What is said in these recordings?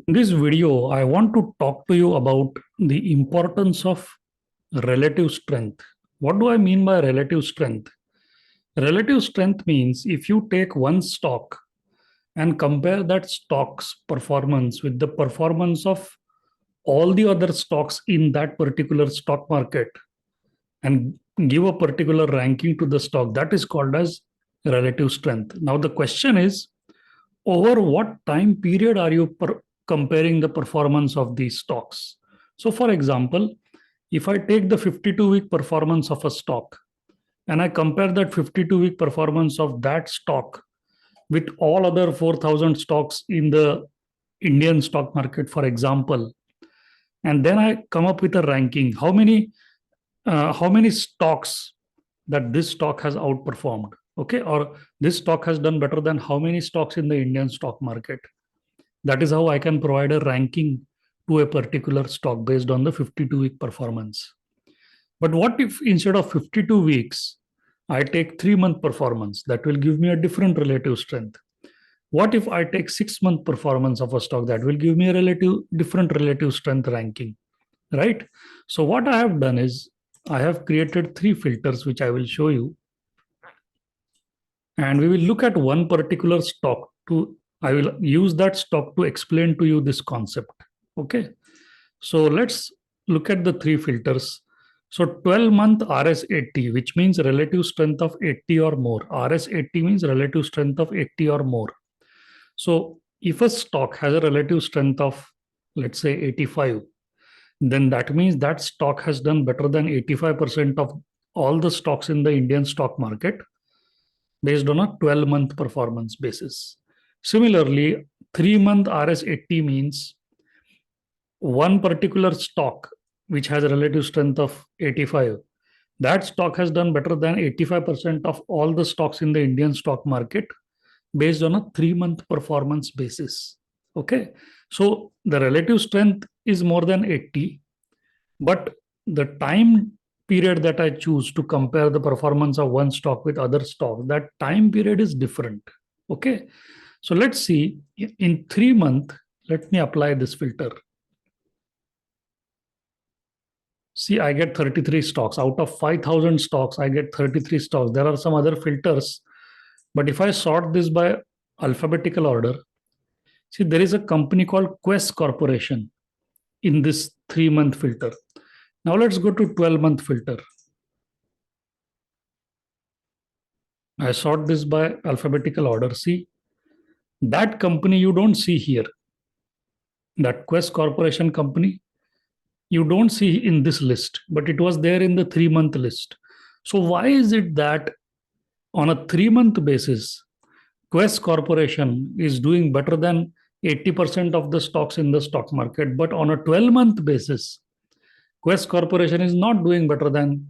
In this video, I want to talk to you about the importance of relative strength. What do I mean by relative strength? Relative strength means if you take one stock and compare that stock's performance with the performance of all the other stocks in that particular stock market and give a particular ranking to the stock, that is called as relative strength. Now, the question is, over what time period are you comparing the performance of these stocks? So, for example, if I take the 52-week performance of a stock and I compare that 52-week performance of that stock with all other 4,000 stocks in the Indian stock market, for example, and then I come up with a ranking, how many stocks that this stock has outperformed, okay, or this stock has done better than how many stocks in the Indian stock market. That is how I can provide a ranking to a particular stock based on the 52-week performance. But what if instead of 52 weeks, I take 3-month performance? That will give me a different relative strength. What if I take 6-month performance of a stock? That will give me a different relative strength ranking, right? So what I have done is I have created 3 filters, which I will show you. And we will look at one particular stock I will use that stock to explain to you this concept. Okay. So let's look at the 3 filters. So 12-month RS80, which means relative strength of 80 or more. RS80 means relative strength of 80 or more. So if a stock has a relative strength of, let's say, 85, then that means that stock has done better than 85% of all the stocks in the Indian stock market based on a 12-month performance basis. Similarly, 3-month RS80 means one particular stock which has a relative strength of 85. That stock has done better than 85% of all the stocks in the Indian stock market based on a 3-month performance basis. Okay. So the relative strength is more than 80, but the time period that I choose to compare the performance of one stock with other stock, that time period is different. Okay. So let's see, in 3 months, let me apply this filter. See, I get 33 stocks. Out of 5,000 stocks, I get 33 stocks. There are some other filters, but if I sort this by alphabetical order, see, there is a company called Quest Corporation in this 3-month filter. Now let's go to 12-month filter. I sort this by alphabetical order. See, that company you don't see here. That Quest Corporation company, you don't see in this list, but it was there in the 3-month list. So why is it that on a 3-month basis, Quest Corporation is doing better than 80% of the stocks in the stock market, but on a 12-month basis, Quest Corporation is not doing better than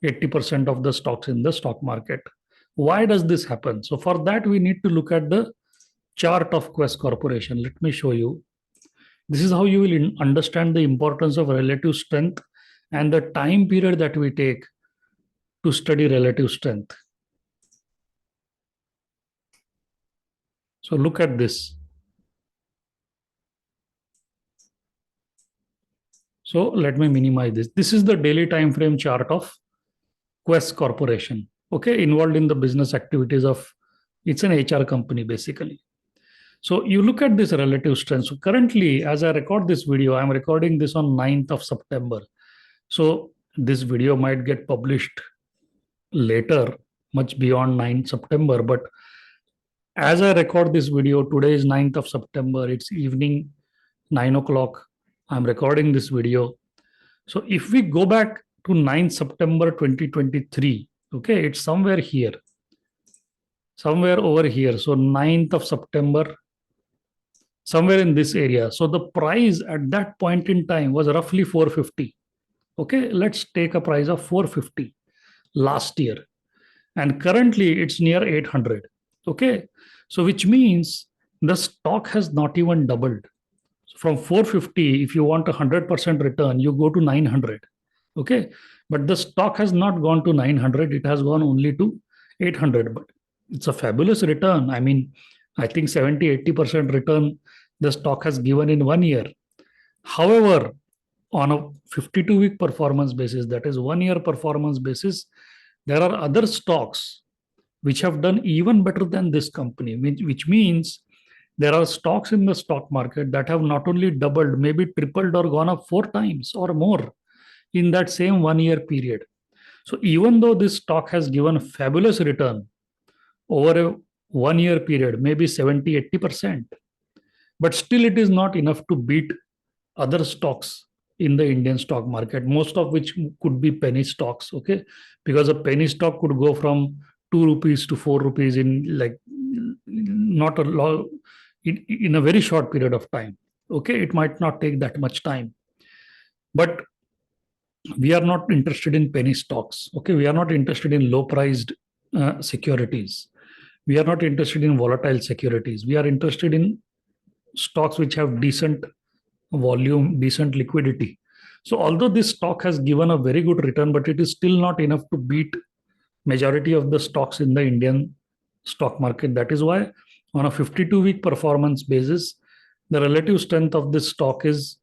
80% of the stocks in the stock market? Why does this happen? So for that, we need to look at the chart of Quest Corporation. Let me show you. This is how you will understand the importance of relative strength and the time period that we take to study relative strength. So look at this. So let me minimize this. This is the daily time frame chart of Quest Corporation, okay, involved in the business activities of, it's an HR company basically. So you look at this relative strength. So currently, as I record this video, I'm recording this on 9th of September. So this video might get published later, much beyond 9th September. But as I record this video, today is 9th of September. It's evening, 9 o'clock. I'm recording this video. So if we go back to 9th September 2023, okay, it's somewhere here, somewhere over here. So 9th of September, somewhere in this area. So the price at that point in time was roughly 450. Okay, let's take a price of 450 last year. And currently it's near 800. Okay, so which means the stock has not even doubled. So from 450, if you want a 100% return, you go to 900. Okay, but the stock has not gone to 900. It has gone only to 800. But it's a fabulous return. I mean, I think 70-80% return the stock has given in 1 year. However, on a 52-week performance basis, that is 1 year performance basis, there are other stocks which have done even better than this company, which means there are stocks in the stock market that have not only doubled, maybe tripled or gone up 4 times or more in that same 1 year period. So even though this stock has given a fabulous return over a 1 year period, maybe 70, 80%, but still it is not enough to beat other stocks in the Indian stock market, most of which could be penny stocks. Okay. Because a penny stock could go from 2 rupees to 4 rupees in like not a lot in a very short period of time. Okay. It might not take that much time. But we are not interested in penny stocks. Okay. We are not interested in low priced securities. We are not interested in volatile securities. We are interested in stocks which have decent volume, decent liquidity. So although this stock has given a very good return, but it is still not enough to beat majority of the stocks in the Indian stock market. That is why on a 52-week performance basis, the relative strength of this stock is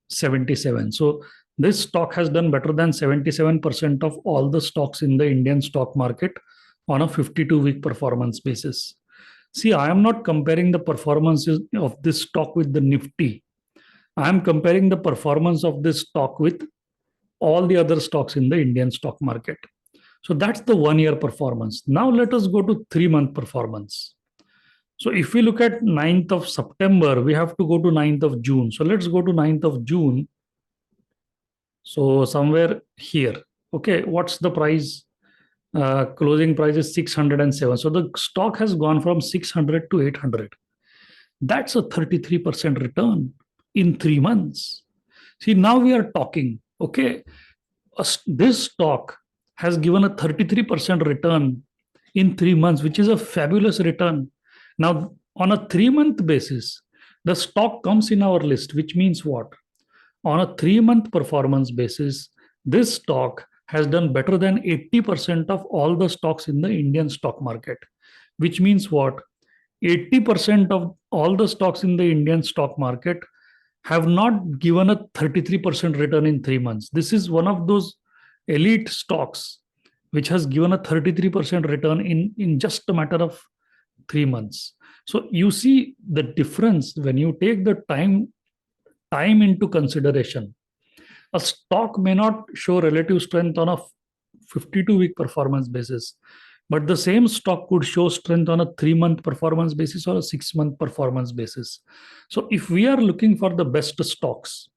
77. So this stock has done better than 77% of all the stocks in the Indian stock market on a 52-week performance basis. See, I am not comparing the performances of this stock with the Nifty. I am comparing the performance of this stock with all the other stocks in the Indian stock market. So that's the 1 year performance. Now let us go to 3-month performance. So if we look at 9th of September, we have to go to 9th of June. So let's go to 9th of June. So somewhere here. Okay, what's the price? Closing price is 607. So the stock has gone from 600 to 800. That's a 33% return in 3 months. See, now we are talking. Okay, this stock has given a 33% return in 3 months, which is a fabulous return. Now, on a 3-month basis, the stock comes in our list, which means what? On a 3-month performance basis, this stock has done better than 80% of all the stocks in the Indian stock market, which means what? 80% of all the stocks in the Indian stock market have not given a 33% return in 3 months. This is one of those elite stocks which has given a 33% return in just a matter of 3 months. So you see the difference when you take the time into consideration. A stock may not show relative strength on a 52-week performance basis, but the same stock could show strength on a 3-month performance basis or a 6-month performance basis. So if we are looking for the best stocks,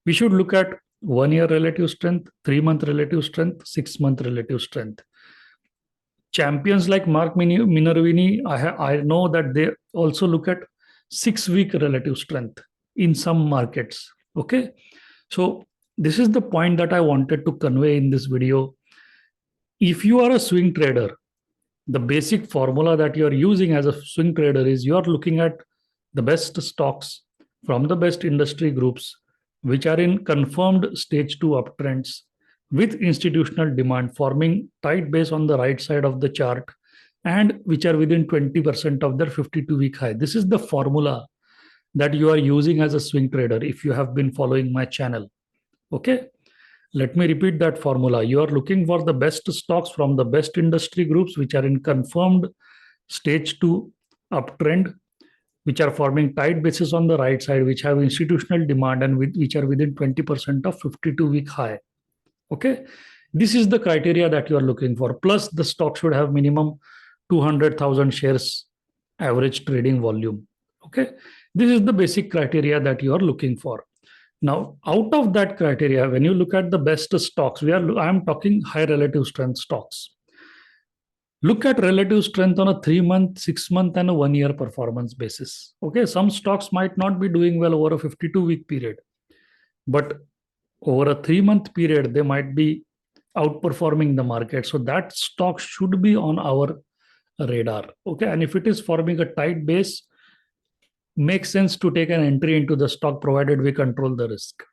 we should look at 1 year relative strength, 3-month relative strength, 6-month relative strength. Champions like Mark Minervini, I know that they also look at 6-week relative strength in some markets. Okay. So this is the point that I wanted to convey in this video. If you are a swing trader, the basic formula that you are using as a swing trader is you are looking at the best stocks from the best industry groups, which are in confirmed stage 2 uptrends with institutional demand forming tight base on the right side of the chart and which are within 20% of their 52-week high. This is the formula that you are using as a swing trader if you have been following my channel. Okay, let me repeat that formula. You are looking for the best stocks from the best industry groups which are in confirmed stage 2 uptrend, which are forming tight bases on the right side, which have institutional demand and which are within 20% of 52-week high. Okay, this is the criteria that you are looking for. Plus, the stock should have minimum 200,000 shares average trading volume. Okay, this is the basic criteria that you are looking for. Now, out of that criteria, when you look at the best stocks, I am talking high relative strength stocks. Look at relative strength on a 3-month, 6-month, and a 1-year performance basis. Okay, some stocks might not be doing well over a 52-week period, but over a 3-month period, they might be outperforming the market. So that stock should be on our radar. Okay, and if it is forming a tight base, makes sense to take an entry into the stock provided we control the risk.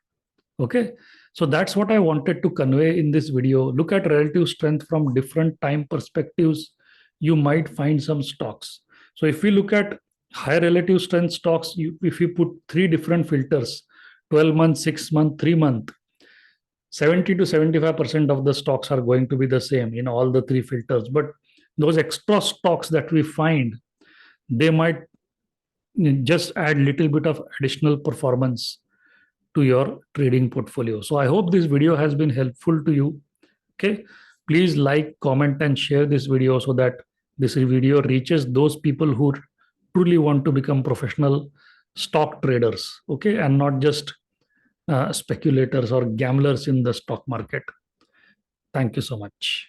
Okay, so that's what I wanted to convey in this video. Look at relative strength from different time perspectives. You might find some stocks. So if we look at High relative strength stocks, if you put three different filters, 12 months, 6 months, 3 month, 70 to 75% of the stocks are going to be the same in all the three filters. But those extra stocks that we find, they might just add little bit of additional performance to your trading portfolio. So I hope this video has been helpful to you. Okay, please like, comment, and share this video so that this video reaches those people who truly want to become professional stock traders, okay, and not just speculators or gamblers in the stock market. Thank you so much.